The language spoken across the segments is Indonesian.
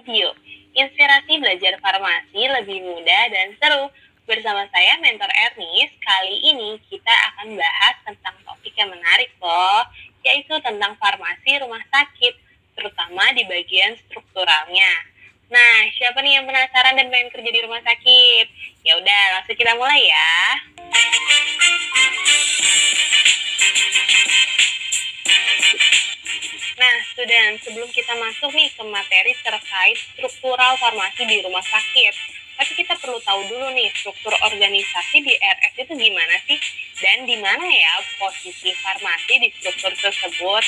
Video. Inspirasi belajar farmasi lebih mudah dan seru. Bersama saya, Mentor Ernis. Kali ini kita akan bahas tentang topik yang menarik loh, yaitu tentang farmasi rumah sakit, terutama di bagian strukturalnya. Nah, siapa nih yang penasaran dan pengen kerja di rumah sakit? Ya udah, langsung kita mulai ya. Nah, student, sebelum kita masuk nih ke materi terkait struktural farmasi di rumah sakit, tapi kita perlu tahu dulu nih struktur organisasi di RS itu gimana sih? Dan di mana ya posisi farmasi di struktur tersebut?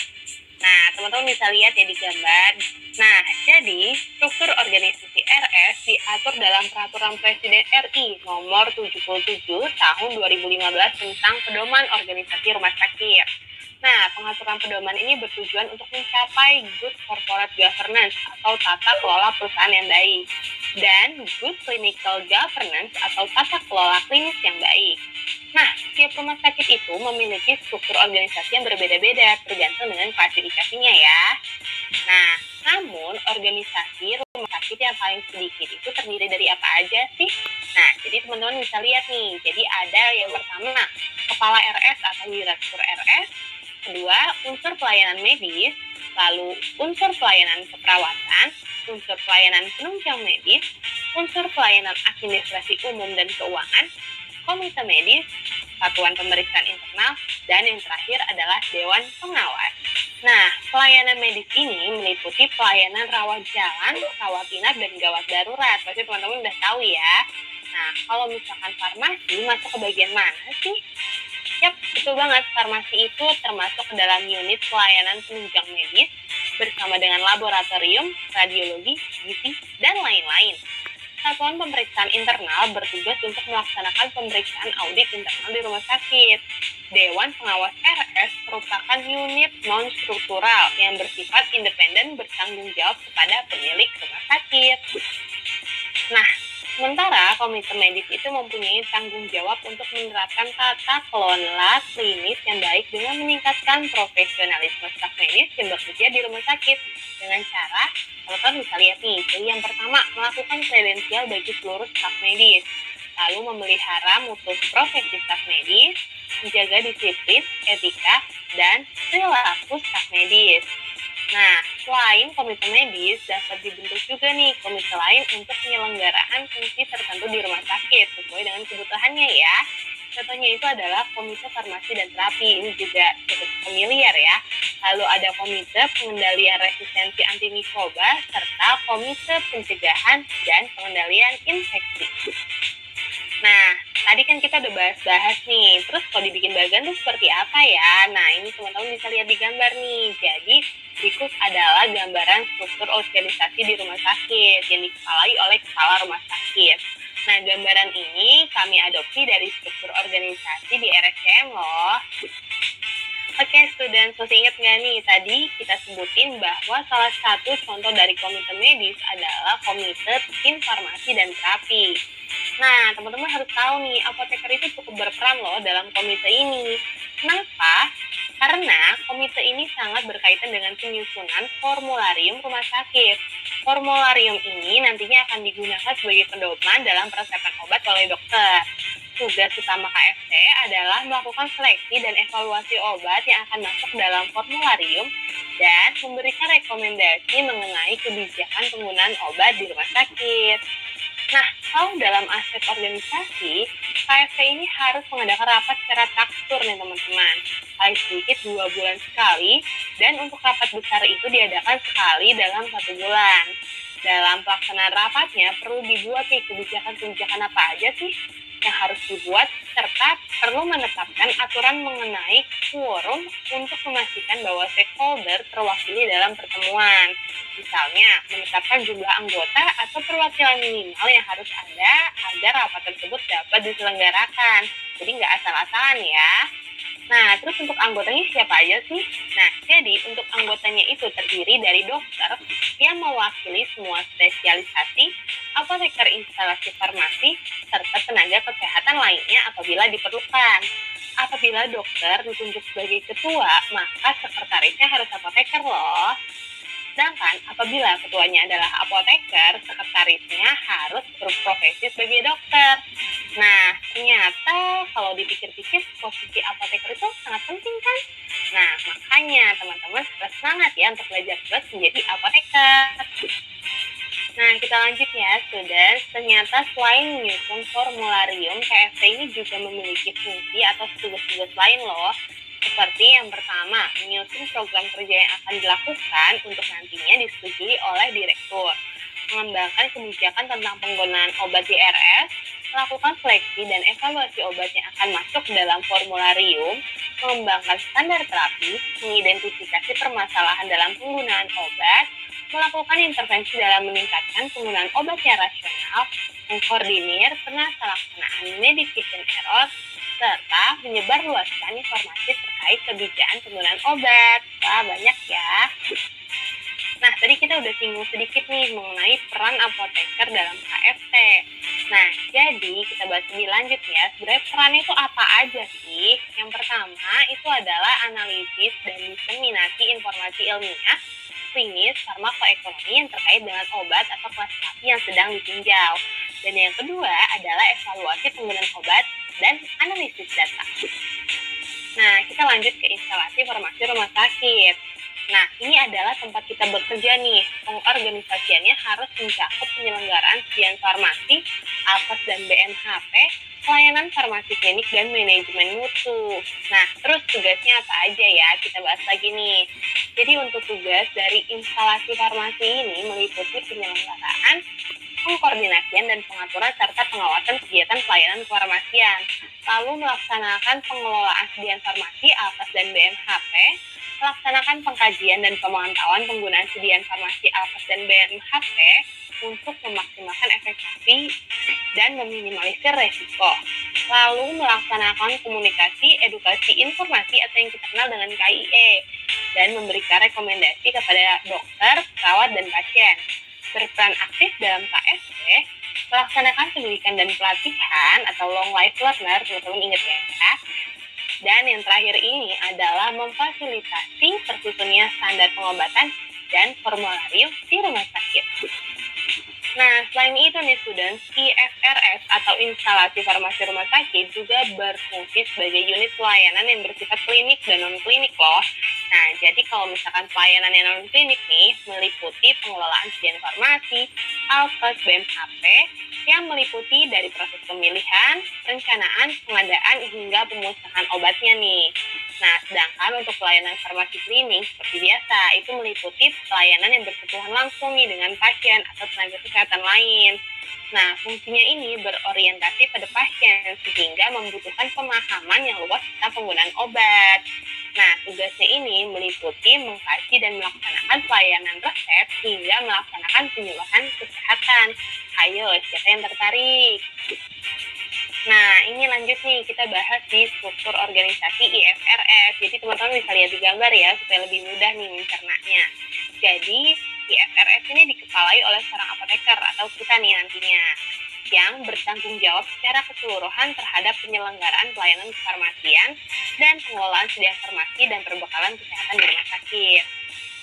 Nah, teman-teman bisa lihat ya di gambar. Nah, jadi struktur organisasi RS diatur dalam Peraturan Presiden RI nomor 77 tahun 2015 tentang pedoman organisasi rumah sakit. Nah, pengaturan pedoman ini bertujuan untuk mencapai good corporate governance atau tata kelola perusahaan yang baik dan good clinical governance atau tata kelola klinis yang baik. Nah, setiap rumah sakit itu memiliki struktur organisasi yang berbeda-beda tergantung dengan klasifikasinya ya. Nah, namun organisasi rumah sakit yang paling sedikit itu terdiri dari apa aja sih? Nah, jadi teman-teman bisa lihat nih. Jadi ada yang pertama, kepala RS atau direktur RS, kedua, unsur pelayanan medis, lalu unsur pelayanan keperawatan, unsur pelayanan penunjang medis, unsur pelayanan administrasi umum dan keuangan, komite medis, satuan pemeriksaan internal, dan yang terakhir adalah dewan pengawas. Nah, pelayanan medis ini meliputi pelayanan rawat jalan, rawat inap, dan gawat darurat. Pasti teman-teman udah tahu ya. Nah, kalau misalkan farmasi masuk ke bagian mana sih? Yap, betul banget. Farmasi itu termasuk ke dalam unit pelayanan penunjang medis bersama dengan laboratorium, radiologi, gizi, dan lain-lain. Satuan pemeriksaan internal bertugas untuk melaksanakan pemeriksaan audit internal di rumah sakit. Dewan pengawas RS merupakan unit non-struktural yang bersifat independen bertanggung jawab kepada pemilik rumah sakit. Nah, sementara komite medis itu mempunyai tanggung jawab untuk menerapkan tata kelola klinis yang baik dengan meningkatkan profesionalisme staf medis yang bekerja di rumah sakit dengan cara, teman-teman bisa lihat nih, jadi yang pertama melakukan kredensial bagi seluruh staf medis, lalu memelihara mutu profesi staf medis, menjaga disiplin, etika, dan perilaku staf medis. Nah, selain komite medis, dapat dibentuk juga nih komite lain untuk penyelenggaraan fungsi tertentu di rumah sakit sesuai dengan kebutuhannya ya. Contohnya itu adalah komite farmasi dan terapi, ini juga cukup familiar ya. Lalu ada komite pengendalian resistensi antimikroba serta komite pencegahan dan pengendalian infeksi. Nah, tadi kan kita udah bahas-bahas nih, terus kalau dibikin bagan tuh seperti apa ya? Nah, ini teman-teman bisa lihat di gambar nih. Jadi, berikut adalah gambaran struktur organisasi di rumah sakit yang dikepalai oleh kepala rumah sakit. Nah, gambaran ini kami adopsi dari struktur organisasi di RSCM loh. Oke, student, masih ingat nggak nih? Tadi kita sebutin bahwa salah satu contoh dari komite medis adalah komite tim farmasi dan terapi. Nah, teman-teman harus tahu nih, apoteker itu cukup berperan loh dalam komite ini. Kenapa? Karena komite ini sangat berkaitan dengan penyusunan formularium rumah sakit. Formularium ini nantinya akan digunakan sebagai pedoman dalam peresepan obat oleh dokter. Tugas utama KFC adalah melakukan seleksi dan evaluasi obat yang akan masuk dalam formularium dan memberikan rekomendasi mengenai kebijakan penggunaan obat di rumah sakit. Nah, kalau dalam aspek organisasi, KFC ini harus mengadakan rapat secara teratur nih teman-teman. Paling sedikit 2 bulan sekali, dan untuk rapat besar itu diadakan sekali dalam 1 bulan. Dalam pelaksanaan rapatnya, perlu dibuat nih kebijakan-kebijakan apa aja sih yang harus dibuat, serta perlu menetapkan aturan mengenai quorum untuk memastikan bahwa stakeholder terwakili dalam pertemuan. Misalnya, menetapkan jumlah anggota atau perwakilan minimal yang harus ada agar rapat tersebut dapat diselenggarakan. Jadi nggak asal-asalan ya. Nah, terus untuk anggotanya siapa aja sih? Nah, jadi untuk anggotanya itu terdiri dari dokter yang mewakili semua spesialisasi, apoteker instalasi farmasi, serta tenaga kesehatan lainnya apabila diperlukan. Apabila dokter ditunjuk sebagai ketua, maka sekretarisnya harus apoteker loh. Sedangkan apabila ketuanya adalah apoteker, sekretarisnya harus berprofesi sebagai dokter. Nah, ternyata kalau dipikir-pikir posisi apoteker itu sangat penting kan? Nah, makanya teman-teman harus semangat ya untuk belajar terus menjadi apoteker. Nah, kita lanjut ya, students. Ternyata selain menyusun formularium, KFT ini juga memiliki fungsi atau tugas-tugas lain loh. Seperti yang pertama, menyusun program kerja yang akan dilakukan untuk nantinya disetujui oleh direktur. Mengembangkan kebijakan tentang penggunaan obat di RS, melakukan seleksi dan evaluasi obat yang akan masuk dalam formularium, mengembangkan standar terapi, mengidentifikasi permasalahan dalam penggunaan obat, melakukan intervensi dalam meningkatkan penggunaan obat yang rasional, mengkoordinir pelaksanaan medication error, serta menyebarluaskan informasi terkait kebijakan penggunaan obat. Wah, banyak ya. Nah, tadi kita udah singgung sedikit nih mengenai peran apoteker dalam KFT. Nah, jadi kita bahas lebih lanjut ya. Sebenarnya perannya itu apa aja sih? Yang pertama itu adalah analisis dan diseminasi informasi ilmiah, klinis, farmakoekonomi yang terkait dengan obat atau kelas terapi yang sedang ditinjau. Dan yang kedua adalah evaluasi penggunaan obat dan analisis data. Nah, kita lanjut ke instalasi farmasi rumah sakit. Nah, ini adalah tempat kita bekerja nih. Pengorganisasiannya harus mencakup penyelenggaraan sediaan farmasi, Alkes dan BMHP, pelayanan farmasi klinik, dan manajemen mutu. Nah, terus tugasnya apa aja ya? Kita bahas lagi nih. Jadi untuk tugas dari instalasi farmasi ini meliputi penyelenggaraan, pengkoordinasian dan pengaturan serta pengawasan kegiatan pelayanan kefarmasian. Lalu melaksanakan pengelolaan sediaan farmasi, Alkes dan BMHP, melaksanakan pengkajian dan pemantauan penggunaan sediaan farmasi, Alkes dan BMHP untuk memaksimalkan efekasi dan meminimalisir resiko. Lalu melaksanakan komunikasi, edukasi, informasi atau yang kita kenal dengan KIE dan memberikan rekomendasi kepada dokter, perawat, dan pasien. Berperan aktif dalam KFT, melaksanakan pendidikan dan pelatihan atau long life learner, teman-teman ingat ya. Dan yang terakhir ini adalah memfasilitasi tersusunnya standar pengobatan dan formularium di rumah sakit. Nah, selain itu nih students, IFRS atau instalasi farmasi rumah sakit juga berfungsi sebagai unit pelayanan yang bersifat klinik dan non-klinik loh. Nah, jadi kalau misalkan pelayanan yang non-klinik nih, meliputi pengelolaan sediaan farmasi, Alkes, BMHP, yang meliputi dari proses pemilihan, perencanaan, pengadaan, hingga pemusnahan obatnya nih. Nah, sedangkan untuk pelayanan farmasi klinik seperti biasa, itu meliputi pelayanan yang bersentuhan langsung nih dengan pasien atau tenaga kesehatan lain. Nah, fungsinya ini berorientasi pada pasien sehingga membutuhkan pemahaman yang luas tentang penggunaan obat. Nah, tugasnya ini meliputi mengkaji dan melaksanakan pelayanan resep hingga melaksanakan penyuluhan kesehatan. Ayo, siapa yang tertarik? Nah, ini lanjut nih, kita bahas di struktur organisasi IFRS. Jadi teman-teman bisa lihat di gambar ya, supaya lebih mudah nih mencernanya. Jadi, IFRS ini dikepalai oleh seorang apoteker atau kita nih nantinya, yang bertanggung jawab secara keseluruhan terhadap penyelenggaraan pelayanan kefarmasian dan pengelolaan sediaan farmasi dan perbekalan kesehatan di rumah sakit.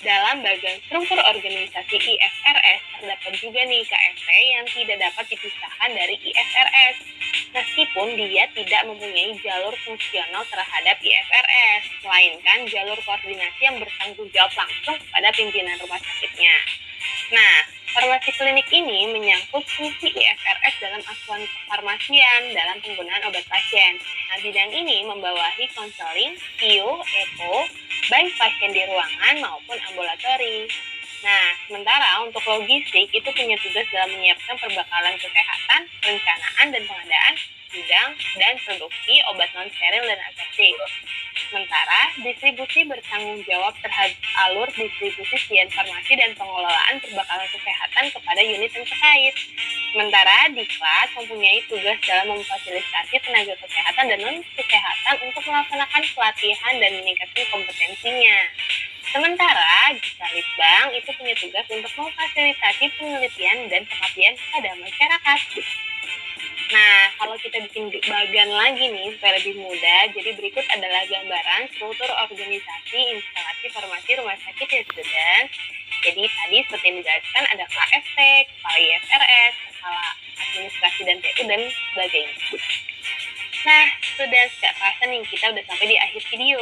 Dalam bagian struktur organisasi IFRS terdapat juga nih KFT yang tidak dapat dipisahkan dari IFRS, meskipun dia tidak mempunyai jalur fungsional terhadap IFRS, melainkan jalur koordinasi yang bertanggung jawab langsung pada pimpinan rumah sakitnya. Nah, farmasi klinik ini menyangkut fungsi IFRS dalam asuhan kefarmasian dalam penggunaan obat pasien. Nah, bidang ini membawahi konseling, PIU, EPO, baik pasien di ruangan maupun ambulatori. Nah, sementara untuk logistik itu punya tugas dalam menyiapkan perbekalan kesehatan, perencanaan dan pengadaan gudang dan produksi obat non-steril dan aseptik. Sementara distribusi bertanggung jawab terhadap alur distribusi sediaan farmasi dan pengelolaan perbekalan kesehatan kepada unit yang terkait. Sementara Diklat mempunyai tugas dalam memfasilitasi tenaga kesehatan dan non-kesehatan untuk melaksanakan pelatihan dan meningkatkan kompetensinya. Sementara Litbang itu punya tugas untuk memfasilitasi penelitian dan pengabdian pada masyarakat. Nah, kalau kita bikin bagan lagi nih supaya lebih mudah, jadi berikut adalah gambaran struktur organisasi instalasi farmasi rumah sakit ya student. Jadi tadi seperti yang dijelaskan ada KST, Kepala IFRS, Kepala Administrasi dan TU, dan sebagainya. Nah, sudah nggak kerasa nih kita udah sampai di akhir video.